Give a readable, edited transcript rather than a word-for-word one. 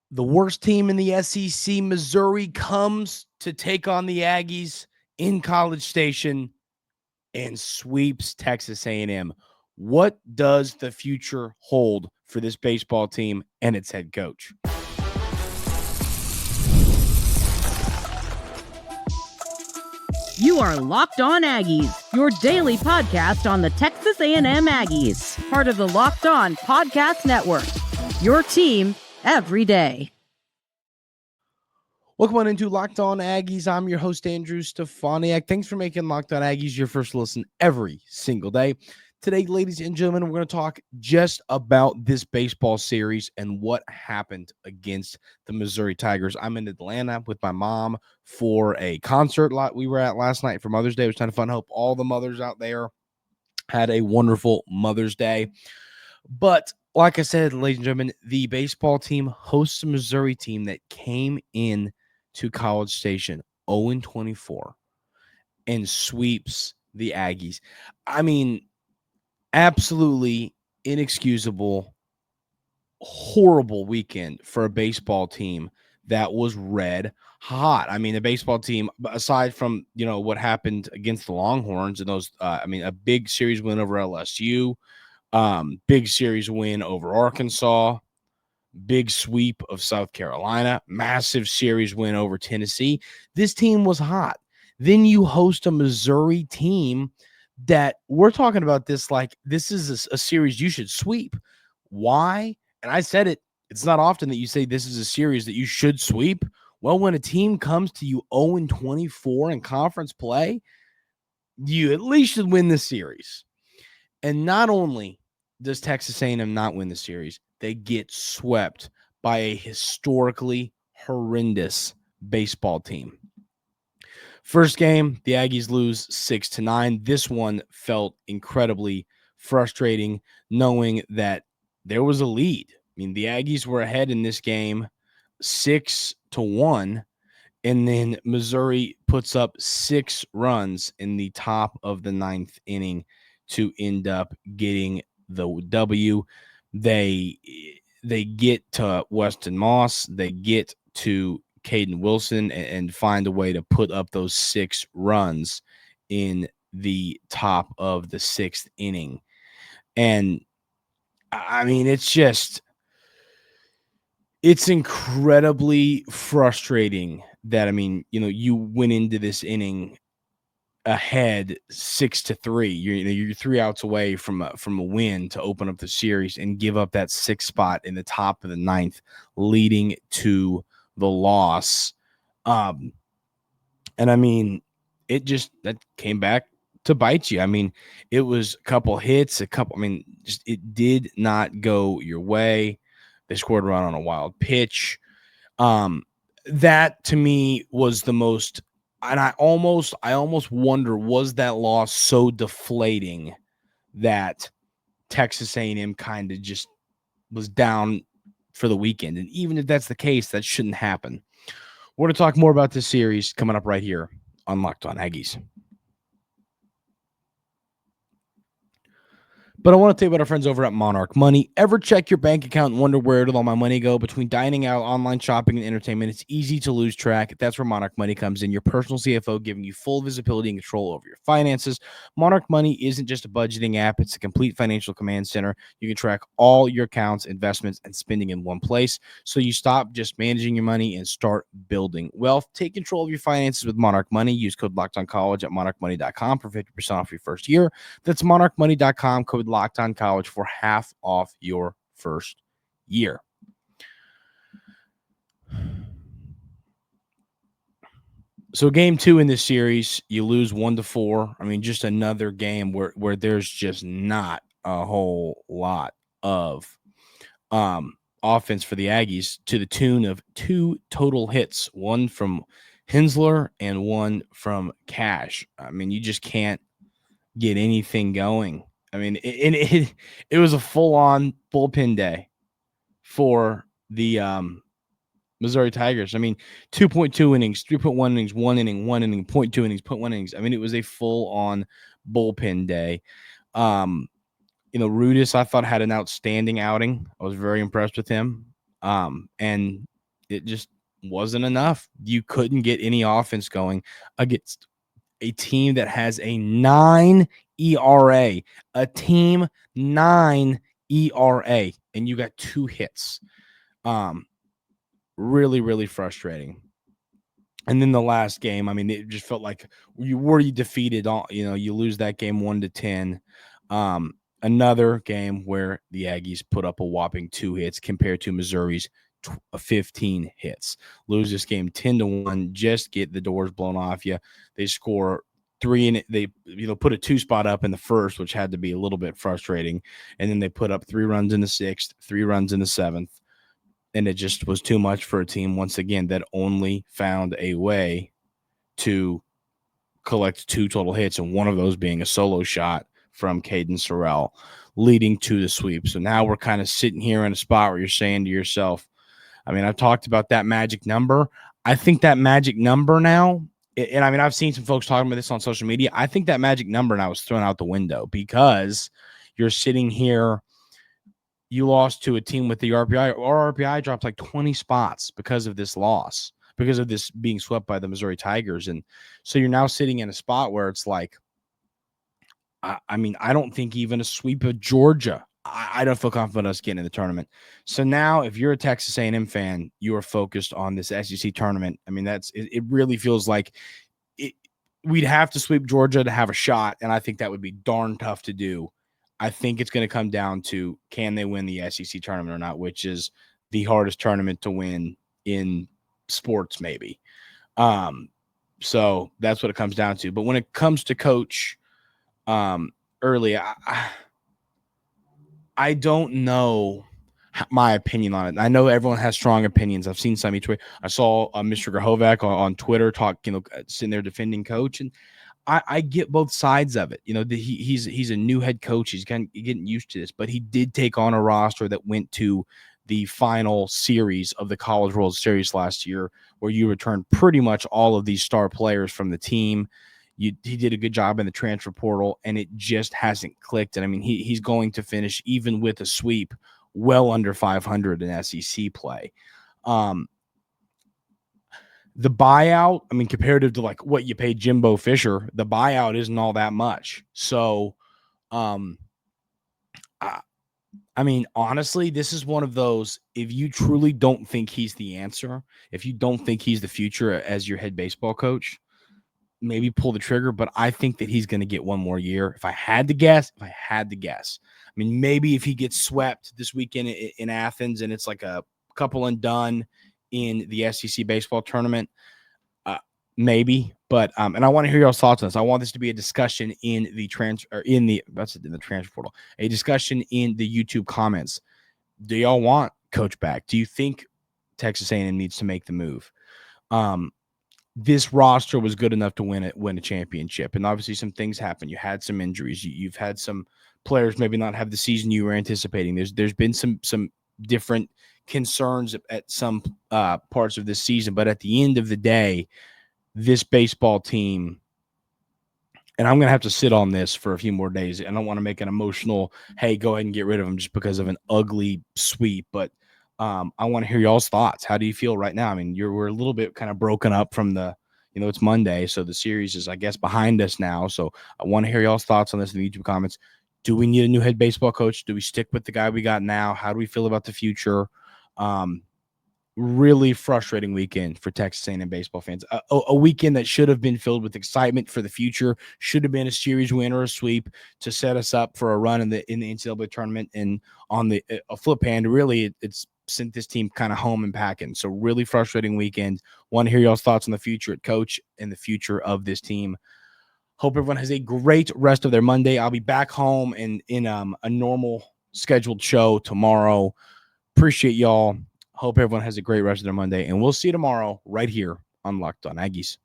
The worst team in the SEC, Missouri, comes to take on the Aggies in College Station and sweeps Texas A&M. What does the future hold for this baseball team and its head coach? You are Locked On Aggies, your daily podcast on the Texas A&M Aggies, part of the Locked On Podcast Network, your team every day. Welcome on into Locked On Aggies. I'm your host, Andrew Stefaniak. Thanks for making Locked On Aggies your first listen every single day. Today, ladies and gentlemen, we're going to talk just about this baseball series and what happened against the Missouri Tigers. I'm in Atlanta with my mom for a concert we were at last night for Mother's Day. It was kind of fun. I hope all the mothers out there had a wonderful Mother's Day. But like I said, ladies and gentlemen, the baseball team hosts a Missouri team that came in to College Station 0-24 and sweeps the Aggies. I mean, absolutely inexcusable, horrible weekend for a baseball team that was red hot. I mean, the baseball team, aside from, what happened against the Longhorns and those, a big series win over LSU, big series win over Arkansas, big sweep of South Carolina, massive series win over Tennessee. This team was hot. Then you host a Missouri team that we're talking about this like this is a series you should sweep. Why? And I said it, it's not often that you say this is a series that you should sweep. Well, when a team comes to you 0-24 in conference play, you at least should win the series. And not only does Texas A&M not win the series, they get swept by a historically horrendous baseball team. First game, the Aggies lose 6-9. This one felt incredibly frustrating, knowing that there was a lead. I mean, the Aggies were ahead in this game 6-1, and then Missouri puts up 6 runs in the top of the 9th inning to end up getting the W. They get to Weston Moss. They get to Caden Wilson and find a way to put up those 6 runs in the top of the 6th inning. And I mean, it's incredibly frustrating that, you went into this inning ahead 6-3. You're 3 outs away from a win to open up the series and give up that 6th spot in the top of the 9th, leading to the loss. And that came back to bite you. I mean, it was a couple hits, it did not go your way. They scored a run on a wild pitch. That to me was the most, and I almost wonder, was that loss so deflating that Texas A&M kind of just was down for the weekend? And even if that's the case, that shouldn't happen. We're going to talk more about this series coming up right here on Locked On Aggies. But I want to tell you about our friends over at Monarch Money. Ever check your bank account and wonder where did all my money go? Between dining out, online shopping, and entertainment, it's easy to lose track. That's where Monarch Money comes in, your personal CFO, giving you full visibility and control over your finances. Monarch Money isn't just a budgeting app. It's a complete financial command center. You can track all your accounts, investments, and spending in one place, so you stop just managing your money and start building wealth. Take control of your finances with Monarch Money. Use code LOCKEDONCollege at monarchmoney.com for 50% off your first year. That's monarchmoney.com, code Locked On College for half off your first year. So game 2 in this series, you lose 1-4. I mean, just another game where there's just not a whole lot of offense for the Aggies, to the tune of 2 total hits, one from Hensler and one from Cash. I mean, you just can't get anything going. I mean, it was a full-on bullpen day for the Missouri Tigers. I mean, 2.2 innings, 3.1 innings, 1 inning, 0.2 innings, 0.1 innings. I mean, it was a full-on bullpen day. Rudis, I thought, had an outstanding outing. I was very impressed with him. And it just wasn't enough. You couldn't get any offense going against a team that has a 9 ERA, a team 9 ERA, and you got 2 hits. Really, really frustrating. And then the last game, I mean, it just felt like you defeated. You lose that game 1-10. Another game where the Aggies put up a whopping 2 hits compared to Missouri's 15 hits. Lose this game 10-1. Just get the doors blown off you. They score 3 and they put a 2 spot up in the first, which had to be a little bit frustrating. And then they put up 3 runs in the 6th, 3 runs in the 7th. And it just was too much for a team, once again, that only found a way to collect 2 total hits, and one of those being a solo shot from Caden Sorrell, leading to the sweep. So now we're kind of sitting here in a spot where you're saying to yourself, I mean, I've talked about that magic number. I think that magic number now, and I mean, I've seen some folks talking about this on social media. I think that magic number now is thrown out the window because you're sitting here. You lost to a team with the RPI. Our RPI dropped like 20 spots because of this loss, because of this being swept by the Missouri Tigers. And so you're now sitting in a spot where it's like, I mean, I don't think even a sweep of Georgia, I don't feel confident us getting in the tournament. So now if you're a Texas A&M fan, you are focused on this SEC tournament. I mean, it really feels like we'd have to sweep Georgia to have a shot, and I think that would be darn tough to do. I think it's going to come down to, can they win the SEC tournament or not, which is the hardest tournament to win in sports, maybe. So that's what it comes down to. But when it comes to Coach Earley, I don't know my opinion on it. I know everyone has strong opinions. I've seen some each way. I saw Mr. Grahovac on Twitter talk, sitting there defending Coach, and I get both sides of it. He's a new head coach. He's getting used to this, but he did take on a roster that went to the final series of the College World Series last year, where you returned pretty much all of these star players from the team. He did a good job in the transfer portal, and it just hasn't clicked. And I mean, he's going to finish, even with a sweep, well under 500 in SEC play. The buyout, I mean, comparative to like what you paid Jimbo Fisher, the buyout isn't all that much. So, I mean, honestly, this is one of those, if you truly don't think he's the answer, if you don't think he's the future as your head baseball coach, maybe pull the trigger. But I think that he's going to get one more year. If I had to guess, I mean, maybe if he gets swept this weekend in Athens and it's like a couple and done in the SEC baseball tournament, maybe. But and I want to hear your thoughts on this. I want this to be a discussion in the transfer portal, a discussion in the YouTube comments. Do y'all want Coach back? Do you think Texas A&M needs to make the move? This roster was good enough to win a championship, and obviously some things happen. You had some injuries. You've had some players maybe not have the season you were anticipating. There's been some different concerns at some parts of this season, but at the end of the day, this baseball team, and I'm going to have to sit on this for a few more days. I don't want to make an emotional, hey, go ahead and get rid of them just because of an ugly sweep, but I want to hear y'all's thoughts. How do you feel right now? I mean, we're a little bit kind of broken up from it's Monday, so the series is, I guess, behind us now. So I want to hear y'all's thoughts on this in the YouTube comments. Do we need a new head baseball coach? Do we stick with the guy we got now? How do we feel about the future? Really frustrating weekend for Texas A&M baseball fans. A weekend that should have been filled with excitement for the future, should have been a series win or a sweep to set us up for a run in the NCAA tournament. And on the flip hand, really, it's sent this team kind of home and packing. So really frustrating weekend. Want to hear y'all's thoughts on the future at Coach and the future of this team. Hope everyone has a great rest of their Monday. I'll be back home and in a normal scheduled show tomorrow. Appreciate y'all. Hope everyone has a great rest of their Monday, and we'll see you tomorrow right here on Locked On Aggies.